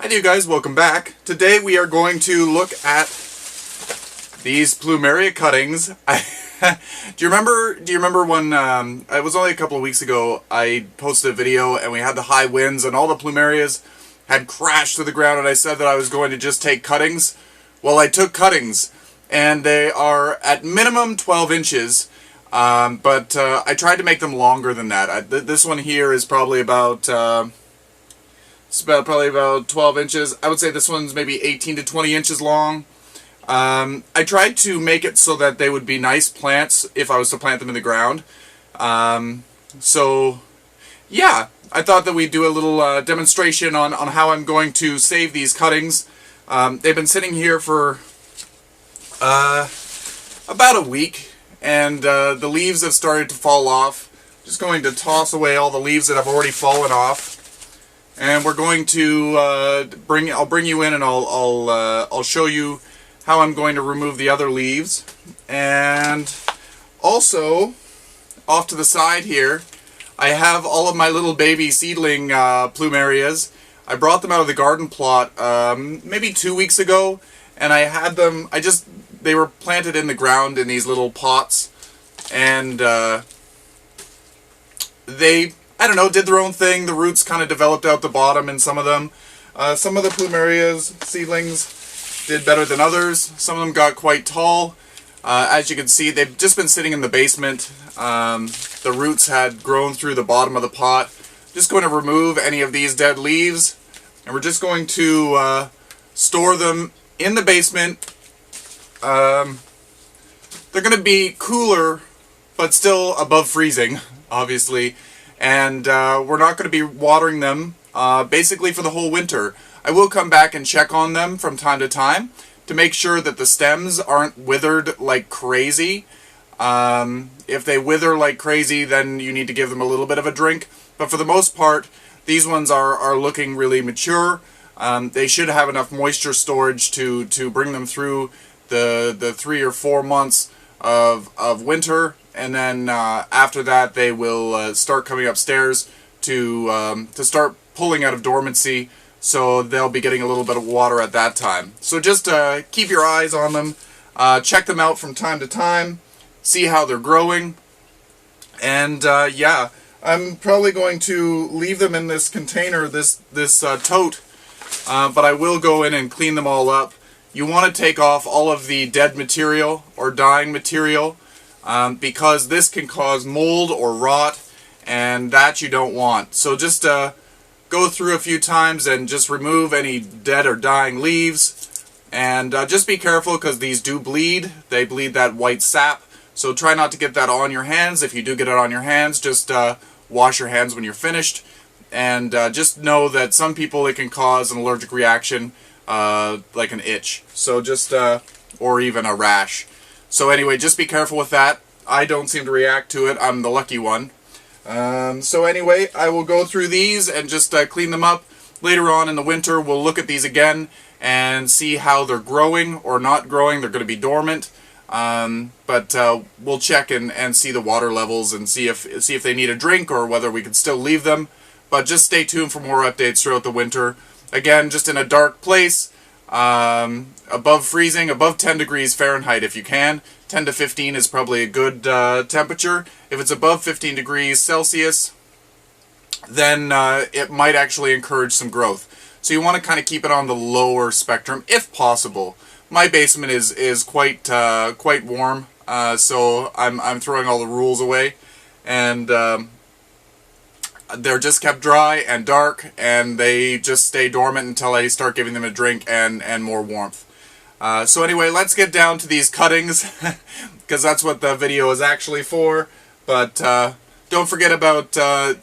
Hi there guys, welcome back. Today we are going to look at these Plumeria cuttings. Do you remember when, it was only a couple of weeks ago, I posted a video and we had the high winds and all the Plumerias had crashed to the ground and I said that I was going to just take cuttings? Well, I took cuttings and they are at minimum 12 inches, but I tried to make them longer than that. This one here is probably about... It's probably about 12 inches. I would say this one's maybe 18 to 20 inches long. I tried to make it so that they would be nice plants if I was to plant them in the ground. So, yeah, I thought that we'd do a little demonstration on how I'm going to save these cuttings. They've been sitting here for about a week, and the leaves have started to fall off. Just going to toss away all the leaves that have already fallen off. And we're going to I'll bring you in and I'll show you how I'm going to remove the other leaves. And also, off to the side here, I have all of my little baby seedling Plumerias. I brought them out of the garden plot maybe 2 weeks ago, and I had them, they were planted in the ground in these little pots, and they, I don't know, did their own thing. The roots kind of developed out the bottom in some of them. Some of the Plumerias, seedlings, did better than others. Some of them got quite tall. As you can see, they've just been sitting in the basement. The roots had grown through the bottom of the pot. Just going to remove any of these dead leaves, and we're just going to store them in the basement. They're going to be cooler, but still above freezing, obviously. And we're not going to be watering them basically for the whole winter. I will come back and check on them from time to time to make sure that the stems aren't withered like crazy. If they wither like crazy, then you need to give them a little bit of a drink. But for the most part, these ones are looking really mature. They should have enough moisture storage to bring them through the 3 or 4 months of winter. And then after that, they will start coming upstairs to start pulling out of dormancy. So they'll be getting a little bit of water at that time. So just keep your eyes on them, check them out from time to time, see how they're growing, and yeah, I'm probably going to leave them in this container, this tote, but I will go in and clean them all up. You want to take off all of the dead material or dying material. Because this can cause mold or rot, and that you don't want. So just go through a few times and just remove any dead or dying leaves, and just be careful because these do bleed. They bleed that white sap, so try not to get that on your hands. If you do get it on your hands, just wash your hands when you're finished, and just know that some people it can cause an allergic reaction, like an itch, so just or even a rash. So anyway, just be careful with that. I don't seem to react to it. I'm the lucky one. So anyway, I will go through these and just clean them up. Later on in the winter, we'll look at these again and see how they're growing or not growing. They're going to be dormant. But we'll check and see the water levels and see if they need a drink or whether we can still leave them. But just stay tuned for more updates throughout the winter. Again, just in a dark place. Above freezing, above 10 degrees Fahrenheit if you can. 10 to 15 is probably a good temperature. If it's above 15 degrees Celsius, then it might actually encourage some growth. So you want to kind of keep it on the lower spectrum if possible. My basement is quite warm, so I'm throwing all the rules away, and they're just kept dry and dark, and they just stay dormant until I start giving them a drink and more warmth. So anyway, let's get down to these cuttings, because that's what the video is actually for. But don't forget about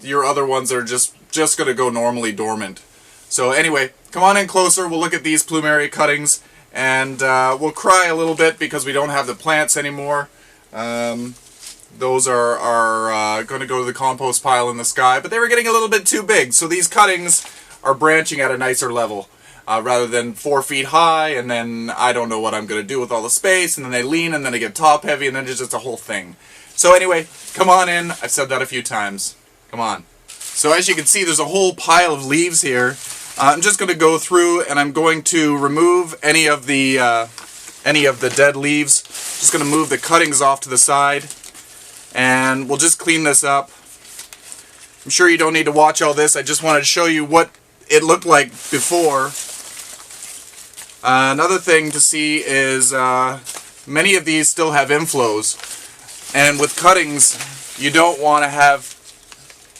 your other ones that are just going to go normally dormant. So anyway, come on in closer, we'll look at these Plumeria cuttings, and we'll cry a little bit because we don't have the plants anymore. Those are going to go to the compost pile in the sky, but they were getting a little bit too big, so these cuttings are branching at a nicer level, rather than 4 feet high, and then I don't know what I'm going to do with all the space, and then they lean, and then they get top heavy, and then it's just a whole thing. So anyway, come on in. I've said that a few times. Come on. So as you can see, there's a whole pile of leaves here. I'm just going to go through and I'm going to remove any of the dead leaves. Just going to move the cuttings off to the side, and we'll just clean this up. I'm sure you don't need to watch all this. I just wanted to show you what it looked like before. Another thing to see is many of these still have inflows, and with cuttings you don't want to have,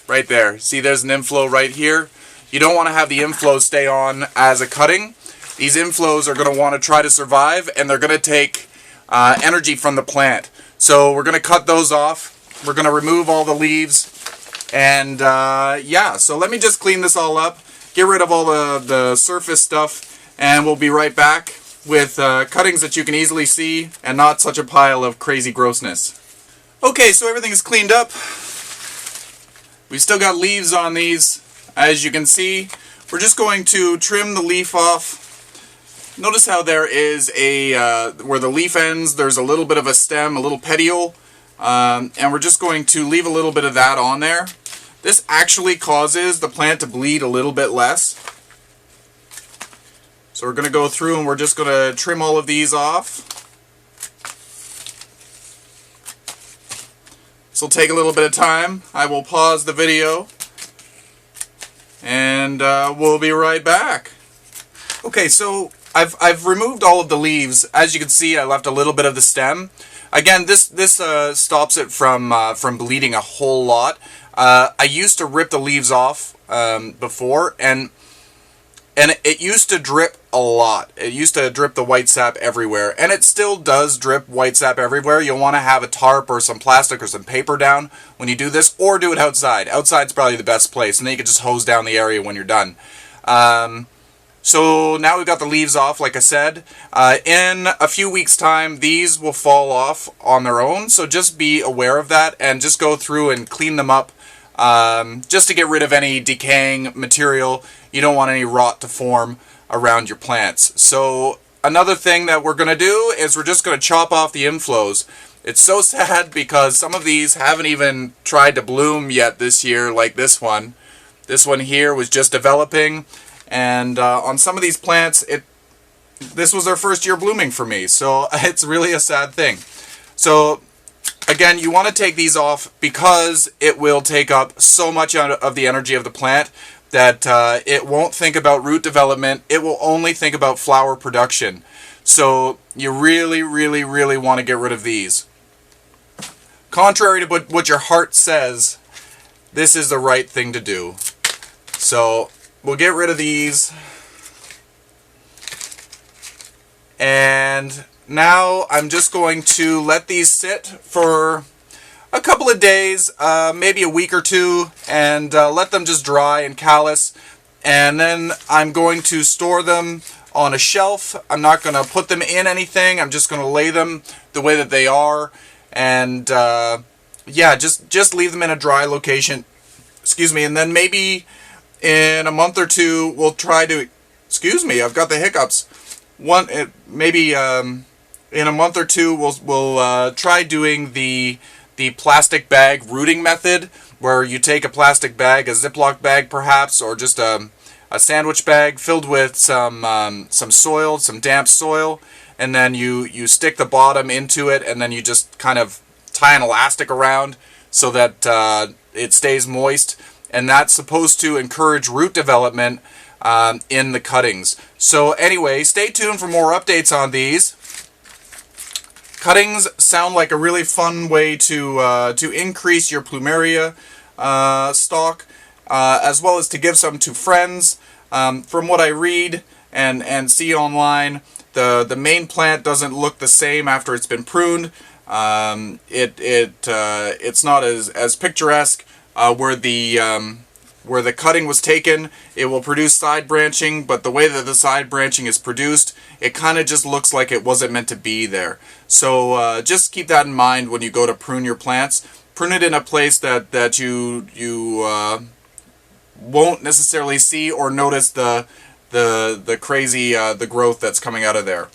right there, see there's an inflow right here. You don't want to have the inflow stay on as a cutting. These inflows are going to want to try to survive, and they're going to take energy from the plant. So we're going to cut those off. We're going to remove all the leaves, and yeah, so let me just clean this all up, get rid of all the surface stuff, and we'll be right back with cuttings that you can easily see and not such a pile of crazy grossness. Okay, so everything is cleaned up. We've still got leaves on these, as you can see. We're just going to trim the leaf off. Notice how there is a, where the leaf ends, there's a little bit of a stem, a little petiole, and we're just going to leave a little bit of that on there. This actually causes the plant to bleed a little bit less. So we're going to go through and we're just going to trim all of these off. This will take a little bit of time. I will pause the video and we'll be right back. Okay, so I've removed all of the leaves. As you can see, I left a little bit of the stem. Again, this stops it from bleeding a whole lot. I used to rip the leaves off before, and it used to drip a lot. It used to drip the white sap everywhere, and it still does drip white sap everywhere. You'll want to have a tarp or some plastic or some paper down when you do this, or do it outside. Outside's probably the best place, and then you can just hose down the area when you're done. So now we've got the leaves off, like I said. In a few weeks' time, these will fall off on their own, so just be aware of that, and just go through and clean them up, just to get rid of any decaying material. You don't want any rot to form around your plants. So another thing that we're going to do is we're just going to chop off the inflows. It's so sad because some of these haven't even tried to bloom yet this year, like this one. This one here was just developing, and on some of these plants, this was their first year blooming for me, so it's really a sad thing. So again, you want to take these off because it will take up so much of the energy of the plant that it won't think about root development. It will only think about flower production. So you really, really, really want to get rid of these. Contrary to what your heart says, this is the right thing to do. So we'll get rid of these. And now I'm just going to let these sit for a couple of days, maybe a week or two, and let them just dry and callus. And then I'm going to store them on a shelf. I'm not going to put them in anything. I'm just going to lay them the way that they are. And yeah, just leave them in a dry location. Excuse me. And then maybe in a month or two, we'll try to... Excuse me, I've got the hiccups. Maybe in a month or two, we'll try doing the plastic bag rooting method, where you take a plastic bag, a Ziploc bag perhaps, or just a sandwich bag filled with some soil, some damp soil, and then you stick the bottom into it, and then you just kind of tie an elastic around so that it stays moist, and that's supposed to encourage root development in the cuttings. So anyway, stay tuned for more updates on these. Cuttings sound like a really fun way to increase your Plumeria stock, as well as to give some to friends. From what I read and see online, the main plant doesn't look the same after it's been pruned. It's not as picturesque. Where the cutting was taken, it will produce side branching, but the way that the side branching is produced, it kind of just looks like it wasn't meant to be there. So just keep that in mind when you go to prune your plants. Prune it in a place that you won't necessarily see or notice the crazy the growth that's coming out of there.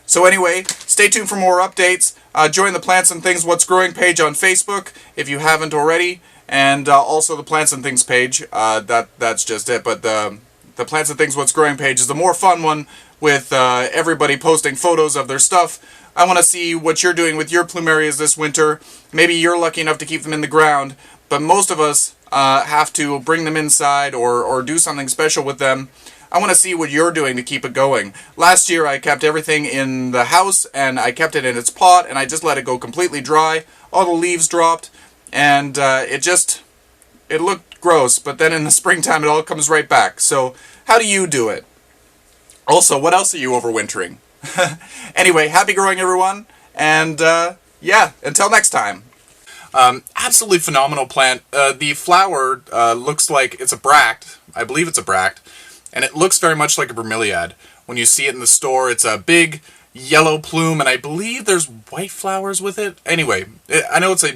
So anyway, stay tuned for more updates. Join the Plants and Things What's Growing page on Facebook if you haven't already. And also the Plants and Things page. That's just it. But the Plants and Things What's Growing page is the more fun one with everybody posting photos of their stuff. I want to see what you're doing with your Plumerias this winter. Maybe you're lucky enough to keep them in the ground, but most of us have to bring them inside or do something special with them. I want to see what you're doing to keep it going. Last year I kept everything in the house and I kept it in its pot and I just let it go completely dry. All the leaves dropped and it looked gross, but then in the springtime it all comes right back. So how do you do it? Also, what else are you overwintering? Anyway, happy growing everyone, and yeah, until next time. Absolutely phenomenal plant. The flower looks like it's a bract. I believe it's a bract. And it looks very much like a bromeliad. When you see it in the store, it's a big yellow plume, and I believe there's white flowers with it. Anyway, I know it's a